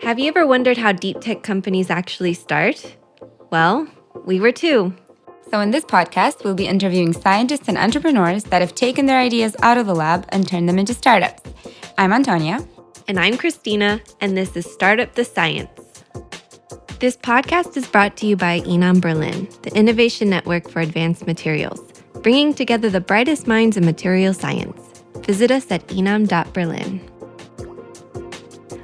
Have you ever wondered how deep tech companies actually start? Well, we were too. So in this podcast, we'll be interviewing scientists and entrepreneurs that have taken their ideas out of the lab and turned them into startups. I'm Antonia. And I'm Christina, and this is Startup the Science. This podcast is brought to you by Enam Berlin, the Innovation Network for Advanced Materials, bringing together the brightest minds in material science. Visit us at enam.berlin.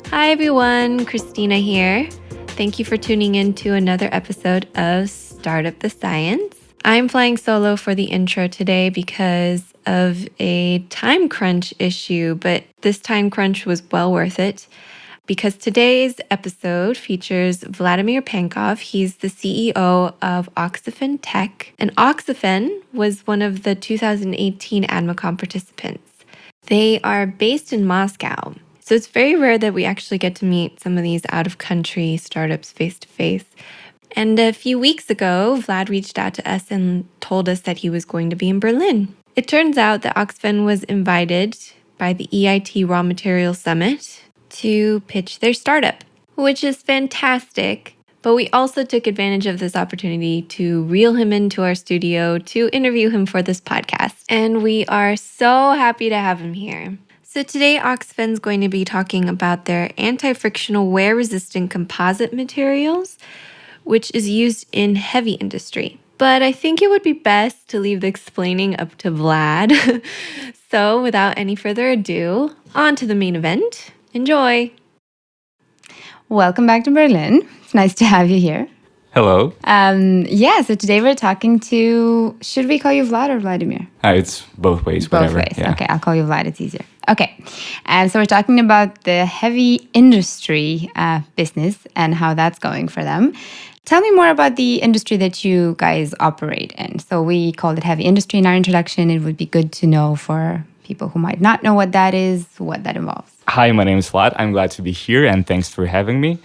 Hi everyone, Christina here. Thank you for tuning in to another episode of Startup the Science. I'm flying solo for the intro today because of a time crunch issue, but this time crunch was well worth it because today's episode features Vladimir Pankov. He's the CEO of Oxafen Tech, and Oxafen was one of the 2018 AdmaCom participants. They are based in Moscow. So it's very rare that we actually get to meet some of these out-of-country startups face-to-face. And a few weeks ago, Vlad reached out to us and told us that he was going to be in Berlin. It turns out that Oxafen was invited by the EIT Raw Materials Summit to pitch their startup, which is fantastic. But we also took advantage of this opportunity to reel him into our studio to interview him for this podcast. And we are so happy to have him here. So today, Oxafen's going to be talking about their anti-frictional wear-resistant composite materials, which is used in heavy industry. But I think it would be best to leave the explaining up to Vlad. So without any further ado, on to the main event. Enjoy! Welcome back to Berlin. It's nice to have you here. Hello. So today we're talking to, should we call you Vlad or Vladimir? It's both ways, whatever. Both ways. Yeah. Okay, I'll call you Vlad. It's easier. Okay. So we're talking about the heavy industry business and how that's going for them. Tell me more about the industry that you guys operate in. So we called it heavy industry in our introduction. It would be good to know for people who might not know what that is, what that involves. Hi, my name is Vlad. I'm glad to be here and thanks for having me.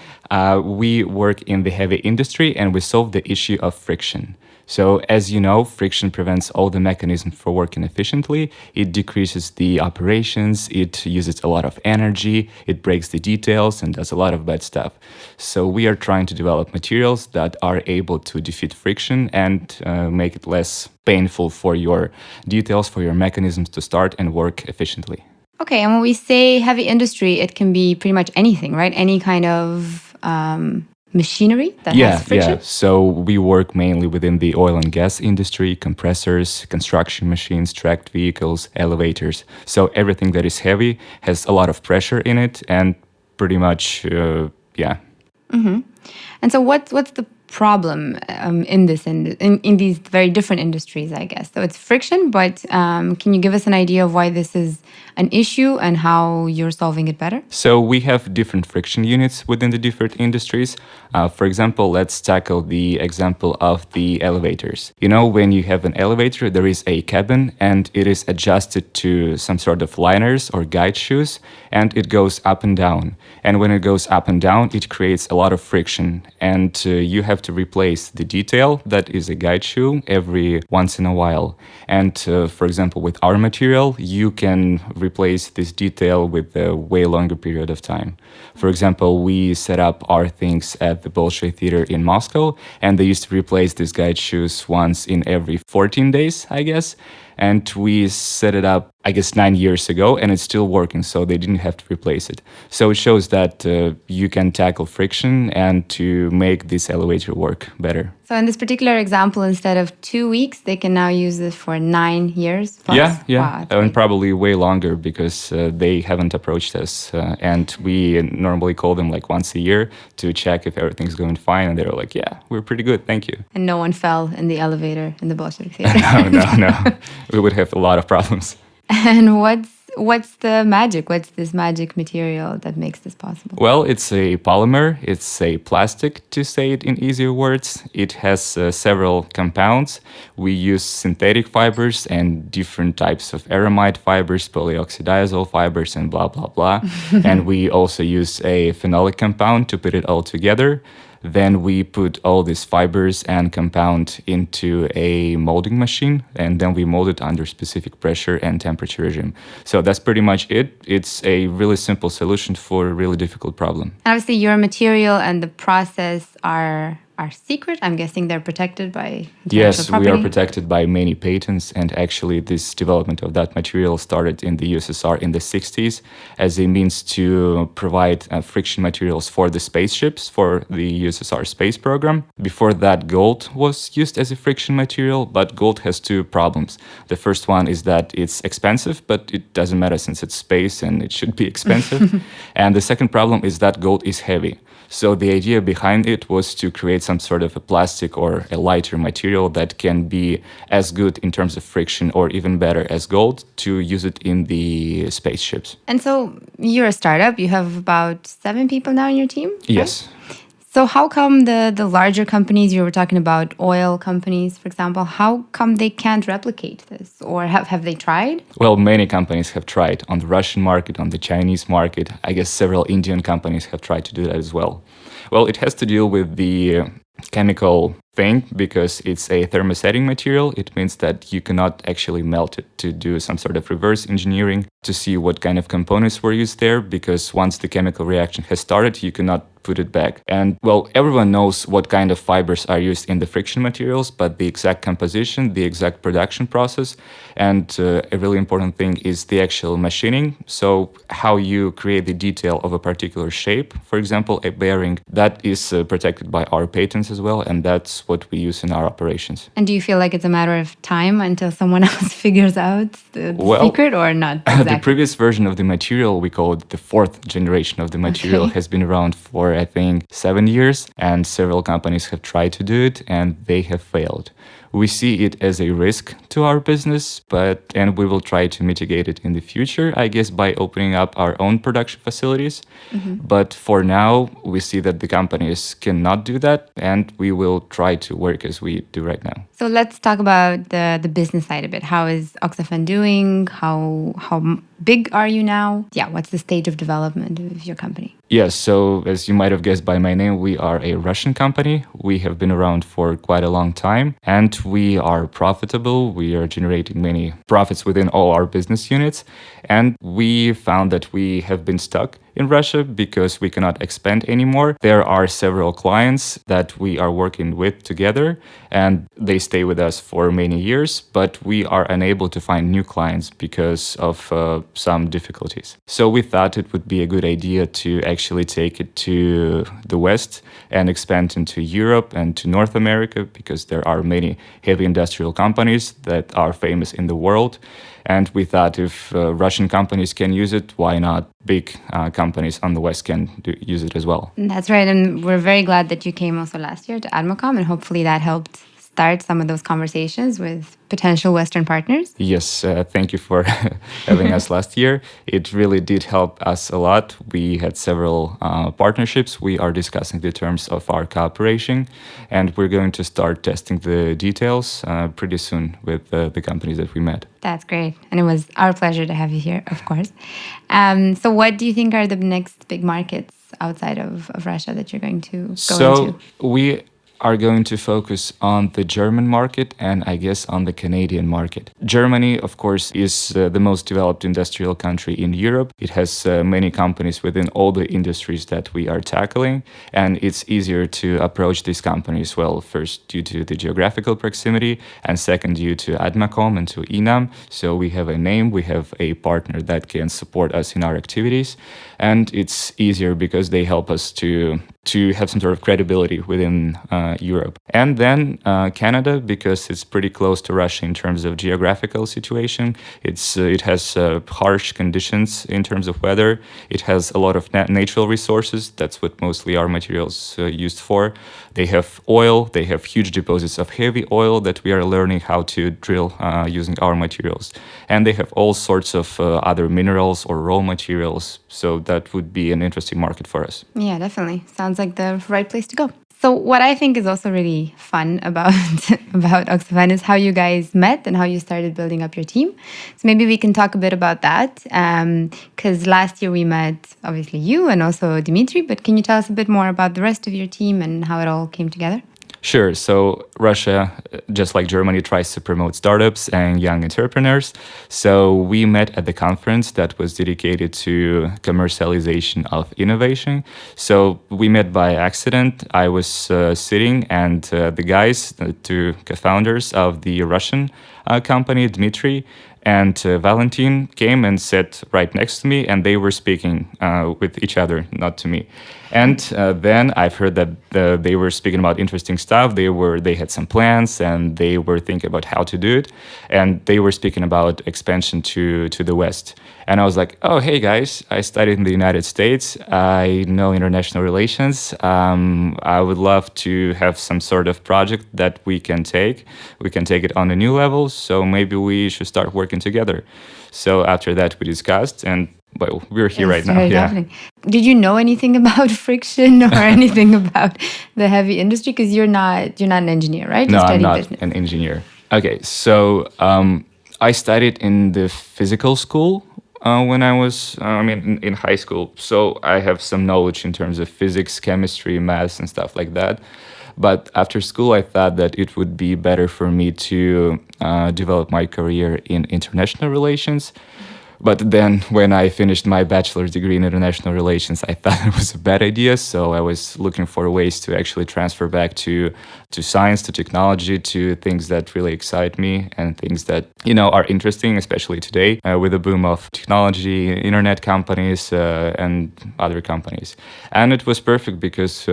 We work in the heavy industry and we solve the issue of friction. So as you know, friction prevents all the mechanisms for working efficiently. It decreases the operations, it uses a lot of energy, it breaks the details and does a lot of bad stuff. So we are trying to develop materials that are able to defeat friction and make it less painful for your details, for your mechanisms to start and work efficiently. Okay, and when we say heavy industry, it can be pretty much anything, right? Any kind of machinery that has friction? Yeah. So we work mainly within the oil and gas industry, compressors, construction machines, tracked vehicles, elevators. So everything that is heavy has a lot of pressure in it and pretty much, Mm-hmm. And so what's the problem in these very different industries, I guess? So it's friction, but can you give us an idea of why this is an issue and how you're solving it better? So we have different friction units within the different industries. For example, let's tackle the example of the elevators. You know, when you have an elevator, there is a cabin and it is adjusted to some sort of liners or guide shoes and it goes up and down. And when it goes up and down, it creates a lot of friction and you have to replace the detail that is a guide shoe every once in a while. And for example, with our material, you can replace this detail with a way longer period of time. For example, we set up our things at the Bolshoi Theater in Moscow, and they used to replace these guide shoes once in every 14 days, I guess. And we set it up, I guess, 9 years ago, and it's still working, so they didn't have to replace it. So it shows that you can tackle friction and to make this elevator work better. So in this particular example, instead of 2 weeks, they can now use it for 9 years plus? Yeah, Wow, and probably way longer because they haven't approached us. And we normally call them like once a year to check if everything's going fine. And they're like, yeah, we're pretty good, thank you. And no one fell in the elevator in the Bolshoi Theater? No. We would have a lot of problems. And what's the magic? What's this magic material that makes this possible? Well, it's a polymer. It's a plastic, to say it in easier words. It has several compounds. We use synthetic fibers and different types of aramide fibers, polyoxydiazole fibers, and blah, blah, blah. And we also use a phenolic compound to put it all together. Then we put all these fibers and compound into a molding machine, and then we mold it under specific pressure and temperature regime. So that's pretty much it. It's a really simple solution for a really difficult problem. Obviously, your material and the process are secret. I'm guessing they're protected by intellectual Yes, property. we are protected by many patents, and actually this development of that material started in the USSR in the 60s as a means to provide friction materials for the spaceships, for the USSR space program. Before that, gold was used as a friction material, but gold has two problems. The first one is that it's expensive, but it doesn't matter since it's space and it should be expensive. And the second problem is that gold is heavy. So the idea behind it was to create some sort of a plastic or a lighter material that can be as good in terms of friction or even better as gold to use it in the spaceships. And so you're a startup. You have about 7 people now in your team? Right? Yes. So how come the larger companies, you were talking about oil companies, for example, how come they can't replicate this? Or have they tried? Well, many companies have tried on the Russian market, on the Chinese market. I guess several Indian companies have tried to do that as well. Well, it has to deal with the chemical thing because it's a thermosetting material. It means that you cannot actually melt it to do some sort of reverse engineering to see what kind of components were used there, because once the chemical reaction has started, you cannot put it back. And well, everyone knows what kind of fibers are used in the friction materials, but the exact composition, the exact production process, and a really important thing is the actual machining. So how you create the detail of a particular shape, for example, a bearing, that is protected by our patents as well, and that's what we use in our operations. And do you feel like it's a matter of time until someone else figures out the secret or not? Exactly. The previous version of the material, we call it the fourth generation of the material, has been around for, I think, 7 years, and several companies have tried to do it, and they have failed. We see it as a risk to our business, and we will try to mitigate it in the future, I guess, by opening up our own production facilities. But for now, we see that the companies cannot do that, and we will try to work as we do right now. So let's talk about the business side a bit. How is Oxafen doing? How big are you now? Yeah, what's the stage of development of your company? Yes, so as you might have guessed by my name, we are a Russian company. We have been around for quite a long time, and we are profitable. We are generating many profits within all our business units. And we found that we have been stuck in Russia because we cannot expand anymore. There are several clients that we are working with together, and they stay with us for many years, but we are unable to find new clients because of some difficulties. So we thought it would be a good idea to actually take it to the West and expand into Europe and to North America, because there are many heavy industrial companies that are famous in the world. And we thought if Russian companies can use it, why not big companies on the West can use it as well? That's right. And we're very glad that you came also last year to Admocom, and hopefully that helped start some of those conversations with potential Western partners. Yes, thank you for having us last year. It really did help us a lot. We had several partnerships. We are discussing the terms of our cooperation, and we're going to start testing the details pretty soon with the companies that we met. That's great. And it was our pleasure to have you here, of course. So what do you think are the next big markets outside of Russia that you're going to go into? So we are going to focus on the German market and I guess on the Canadian market. Germany, of course, is the most developed industrial country in Europe. It has many companies within all the industries that we are tackling, and it's easier to approach these companies, well, first due to the geographical proximity, and second due to Admacom and to INAM. So we have a name, we have a partner that can support us in our activities, and it's easier because they help us to have some sort of credibility within Europe. And then Canada, because it's pretty close to Russia in terms of geographical situation. It has harsh conditions in terms of weather. It has a lot of natural resources. That's what mostly our materials used for. They have oil. They have huge deposits of heavy oil that we are learning how to drill using our materials. And they have all sorts of other minerals or raw materials. So that would be an interesting market for us. Yeah, definitely. Sounds like the right place to go. So what I think is also really fun about about Oxafen is how you guys met and how you started building up your team. So maybe we can talk a bit about that. Because last year we met, obviously you and also Dimitri. But can you tell us a bit more about the rest of your team and how it all came together? Sure. So Russia, just like Germany, tries to promote startups and young entrepreneurs. So we met at the conference that was dedicated to commercialization of innovation. So we met by accident. I was sitting, and the guys, the two co-founders of the Russian company, Dmitry and Valentin, came and sat right next to me, and they were speaking with each other, not to me. And then I've heard that they were speaking about interesting stuff. They had some plans, and they were thinking about how to do it. And they were speaking about expansion to the West. And I was like, oh, hey, guys, I studied in the United States. I know international relations. I would love to have some sort of project that we can take. We can take it on a new level. So maybe we should start working together. So after that, we discussed, and well, we're here right now. Yeah. Did you know anything about friction or anything about the heavy industry? Because you're not an engineer, right? No, I'm not an engineer. Okay, so I studied in the physical school when I was, in high school. So I have some knowledge in terms of physics, chemistry, maths, and stuff like that. But after school, I thought that it would be better for me to develop my career in international relations. But then when I finished my bachelor's degree in international relations, I thought it was a bad idea. So I was looking for ways to actually transfer back to science, to technology, to things that really excite me and things that, are interesting, especially today with the boom of technology, internet companies, and other companies. And it was perfect because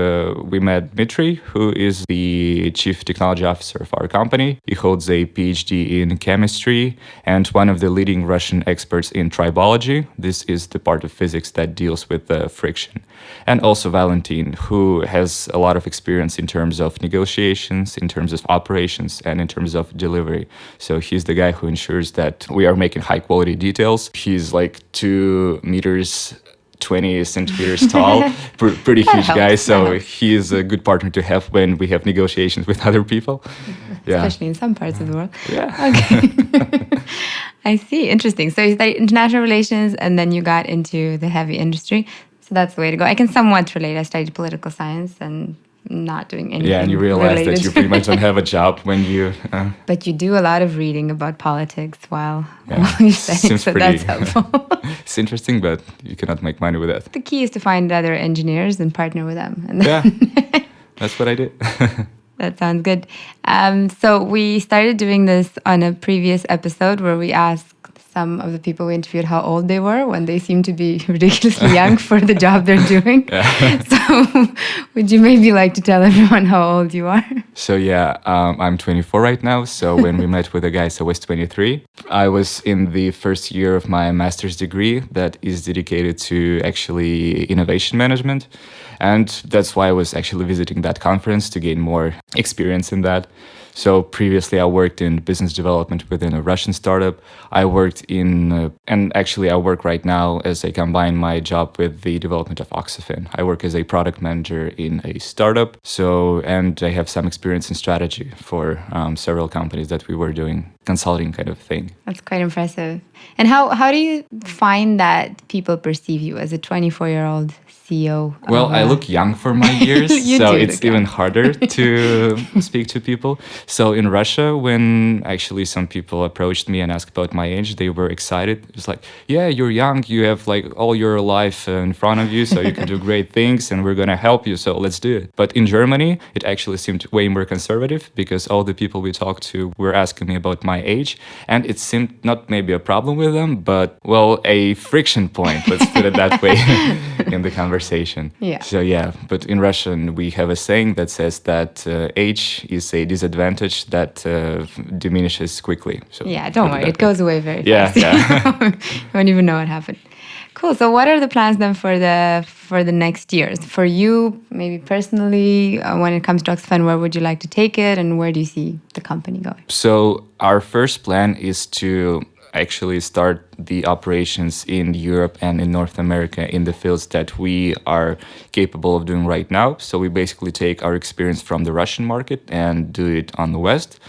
we met Dmitry, who is the chief technology officer of our company. He holds a PhD in chemistry and one of the leading Russian experts in tribology. This is the part of physics that deals with friction. And also Valentin, who has a lot of experience in terms of negotiations, in terms of operations, and in terms of delivery. So he's the guy who ensures that we are making high quality details. He's like 2 meters 20 centimeters tall, pretty huge guy. So he is a good partner to have when we have negotiations with other people. Especially in some parts of the world. Yeah. Okay. I see. Interesting. So you studied international relations and then you got into the heavy industry. So that's the way to go. I can somewhat relate. I studied political science and not doing anything. Yeah, and you realize related. that you pretty much don't have a job when you... But you do a lot of reading about politics while you're studying, so that's helpful. It's interesting, but you cannot make money with that. The key is to find other engineers and partner with them. And yeah, that's what I did. That sounds good. So we started doing this on a previous episode where we asked some of the people we interviewed how old they were when they seem to be ridiculously young for the job they're doing. Yeah. So would you maybe like to tell everyone how old you are? So yeah, I'm 24 right now. So when we met with the guys, I was 23. I was in the first year of my master's degree that is dedicated to actually innovation management. And that's why I was actually visiting that conference to gain more experience in that. So previously I worked in business development within a Russian startup. I worked in, and actually I work right now as I combine my job with the development of Oxafen. I work as a product manager in a startup. So, and I have some experience in strategy for several companies that we were doing consulting kind of thing. That's quite impressive. And how do you find that people perceive you as a 24-year-old CEO? Well, I look young for my years, so it's even harder to speak to people. So in Russia, when actually some people approached me and asked about my age, they were excited. It was like, yeah, you're young, you have like all your life in front of you, so you can do great things and we're going to help you, so let's do it. But in Germany, it actually seemed way more conservative because all the people we talked to were asking me about my age, and it seemed not maybe a problem with them, but, well, a friction point, let's put it that way, in the conversation. Yeah. So yeah, but in Russian, we have a saying that says that age is a disadvantage that diminishes quickly. So yeah, don't worry, it goes away very fast. Yeah. You won't even know what happened. Cool. So what are the plans then for the next years? For you, maybe personally, when it comes to Oxafen, where would you like to take it and where do you see the company going? So our first plan is to actually start the operations in Europe and in North America in the fields that we are capable of doing right now. So we basically take our experience from the Russian market and do it on the West.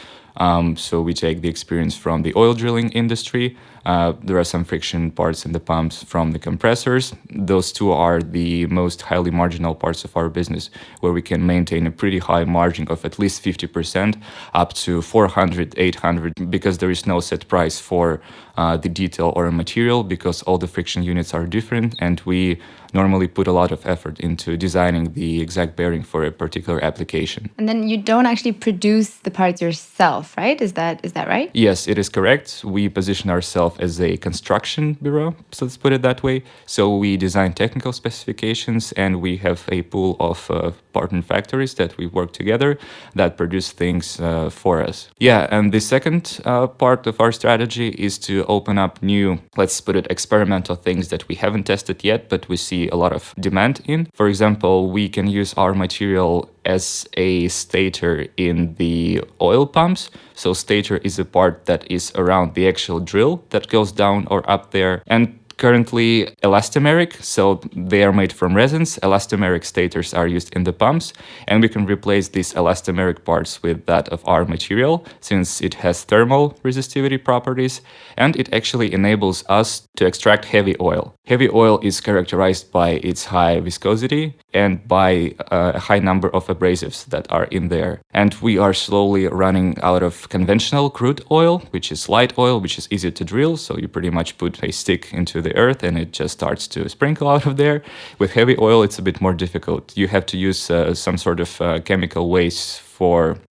So we take the experience from the oil drilling industry. There are some friction parts in the pumps from the compressors. Those two are the most highly marginal parts of our business, where we can maintain a pretty high margin of at least 50%, up to 400, 800, because there is no set price for the detail or a material, because all the friction units are different, and we normally put a lot of effort into designing the exact bearing for a particular application. And then you don't actually produce the parts yourself, right? Is that right? Yes, it is correct. We position ourselves as a construction bureau, so let's put it that way. So we design technical specifications, and we have a pool of partner factories that we work together that produce things for us. Yeah, and the second part of our strategy is to open up new, let's put it, experimental things that we haven't tested yet, but we see a lot of demand in. For example, we can use our material as a stator in the oil pumps. So stator is a part that is around the actual drill that goes down or up there. And currently elastomeric, so they are made from resins. Elastomeric stators are used in the pumps, and we can replace these elastomeric parts with that of our material, since it has thermal resistivity properties, and it actually enables us to extract heavy oil. Heavy oil is characterized by its high viscosity and by a high number of abrasives that are in there. And we are slowly running out of conventional crude oil, which is light oil, which is easy to drill. So you pretty much put a stick into the earth and it just starts to sprinkle out of there. With heavy oil, it's a bit more difficult. You have to use some sort of chemical waste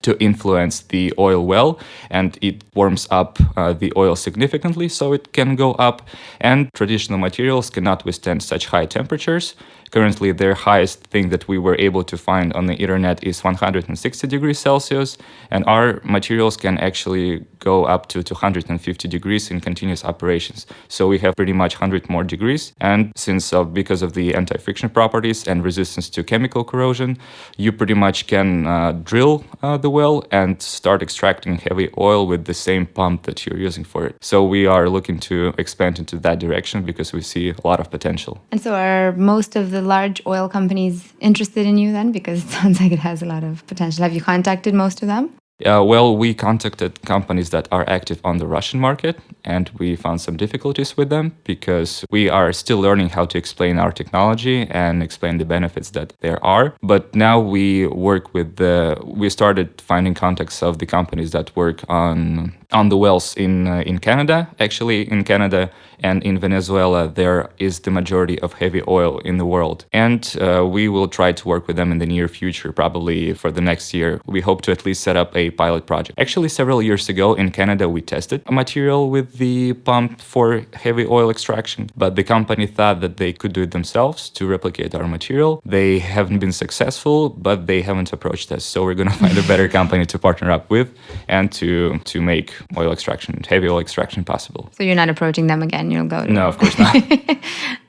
to influence the oil well, and it warms up the oil significantly, so it can go up, and traditional materials cannot withstand such high temperatures. Currently, their highest thing that we were able to find on the internet is 160 degrees Celsius, and our materials can actually go up to 250 degrees in continuous operations. So we have pretty much 100 more degrees, and because of the anti-friction properties and resistance to chemical corrosion, you pretty much can drill the well and start extracting heavy oil with the same pump that you're using for it. So we are looking to expand into that direction because we see a lot of potential. And so are most of the large oil companies interested in you then? Because it sounds like it has a lot of potential. Have you contacted most of them? Well, we contacted companies that are active on the Russian market, and we found some difficulties with them because we are still learning how to explain our technology and explain the benefits that there are. But now we started finding contacts of the companies that work on the wells in Canada. Actually, in Canada and in Venezuela, there is the majority of heavy oil in the world. And we will try to work with them in the near future, probably for the next year. We hope to at least set up a pilot project. Actually, several years ago in Canada, we tested a material with the pump for heavy oil extraction, but the company thought that they could do it themselves to replicate our material. They haven't been successful, but they haven't approached us. So we're going to find a better company to partner up with and to make oil extraction, heavy oil extraction possible. So you're not approaching them again? You'll go? No, of course not.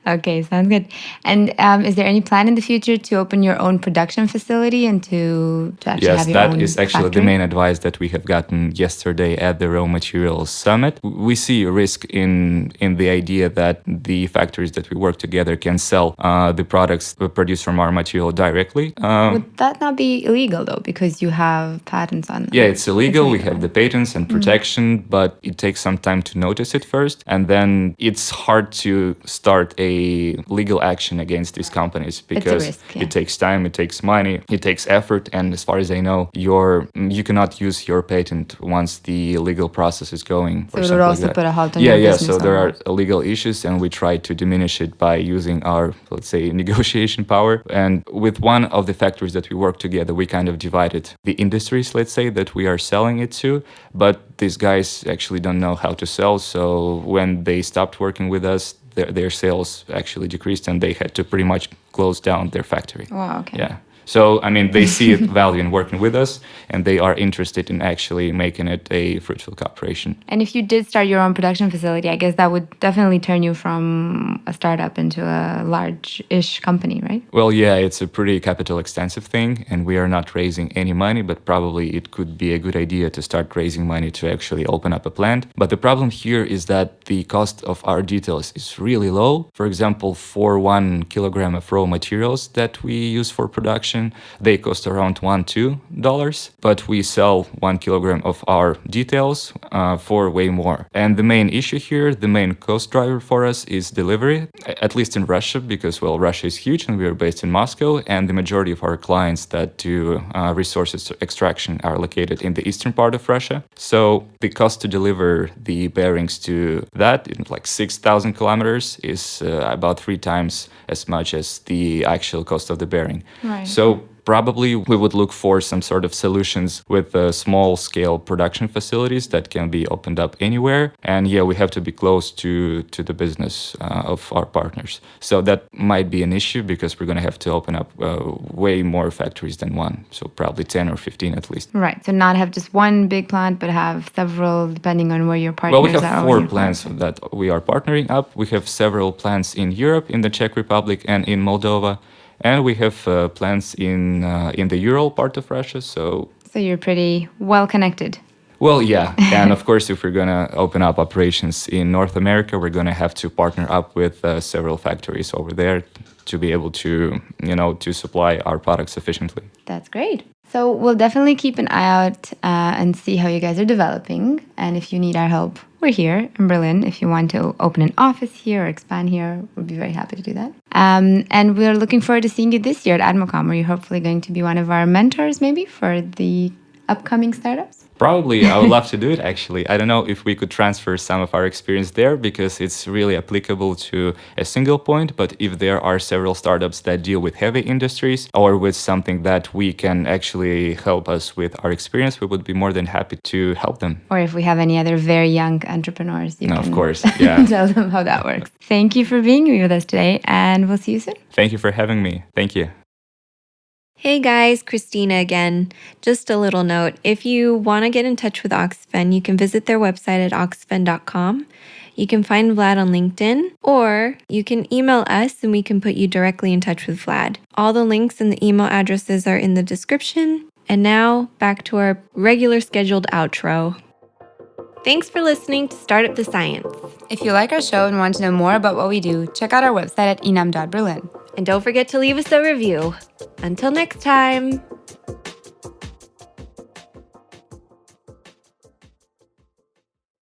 Okay, sounds good. And is there any plan in the future to open your own production facility and to actually have your own that is actually factory? the main advice that we have gotten yesterday at the Raw Materials Summit. We see a risk in the idea that the factories that we work together can sell the products produced from our material directly. Would that not be illegal though, because you have patents on? Yeah, it's illegal. We have the patents and protection, but it takes some time to notice it first, and then it's hard to start a legal action against these companies because risk, yeah. It takes time, it takes money, it takes effort, and as far as I know, you cannot use your patent once the legal process is going. So it would also put a halt on your business. So there are legal issues, and we try to diminish it by using our, let's say, negotiation power. And with one of the factories that we work together, we kind of divided the industries, let's say, that we are selling it to, but these guys actually don't know how to sell. So when they stopped working with us, their sales actually decreased, and they had to pretty much close down their factory. Wow, okay. Yeah. So, I mean, they see value in working with us, and they are interested in actually making it a fruitful cooperation. And if you did start your own production facility, I guess that would definitely turn you from a startup into a large-ish company, right? Well, yeah, it's a pretty capital extensive thing, and we are not raising any money, but probably it could be a good idea to start raising money to actually open up a plant. But the problem here is that the cost of our details is really low. For example, for 1 kilogram of raw materials that we use for production, they cost around $1-2, but we sell 1 kilogram of our details for way more. And the main issue here, the main cost driver for us is delivery, at least in Russia, because, well, Russia is huge and we are based in Moscow, and the majority of our clients that do resources extraction are located in the eastern part of Russia. So the cost to deliver the bearings to that, in like 6,000 kilometers, is about 3 times as much as the actual cost of the bearing. Right. So probably we would look for some sort of solutions with small scale production facilities that can be opened up anywhere. And yeah, we have to be close to the business of our partners. So that might be an issue because we're going to have to open up way more factories than one. So probably 10 or 15 at least. Right. So not have just one big plant, but have several depending on where your partners are. Well, we have 4 plants that we are partnering up. We have several plants in Europe, in the Czech Republic, and in Moldova. And we have plants in the Ural part of Russia, so you're pretty well connected. Well, yeah. And of course, if we're going to open up operations in North America, we're going to have to partner up with several factories over there to be able to, to supply our products sufficiently. That's great. So we'll definitely keep an eye out and see how you guys are developing. And if you need our help, we're here in Berlin. If you want to open an office here or expand here, we'd be very happy to do that. And we're looking forward to seeing you this year at AdmoCom, where you're hopefully going to be one of our mentors maybe for the upcoming startups. Probably. I would love to do it, actually. I don't know if we could transfer some of our experience there because it's really applicable to a single point. But if there are several startups that deal with heavy industries or with something that we can actually help us with our experience, we would be more than happy to help them. Or if we have any other very young entrepreneurs, you can of course, yeah. tell them how that works. Thank you for being with us today, and we'll see you soon. Thank you for having me. Thank you. Hey guys, Christina again. Just a little note, if you want to get in touch with Oxafen, you can visit their website at oxafen.com. You can find Vlad on LinkedIn, or you can email us and we can put you directly in touch with Vlad. All the links and the email addresses are in the description. And now back to our regular scheduled outro. Thanks for listening to Startup the Science. If you like our show and want to know more about what we do, check out our website at inam.berlin. And don't forget to leave us a review. Until next time.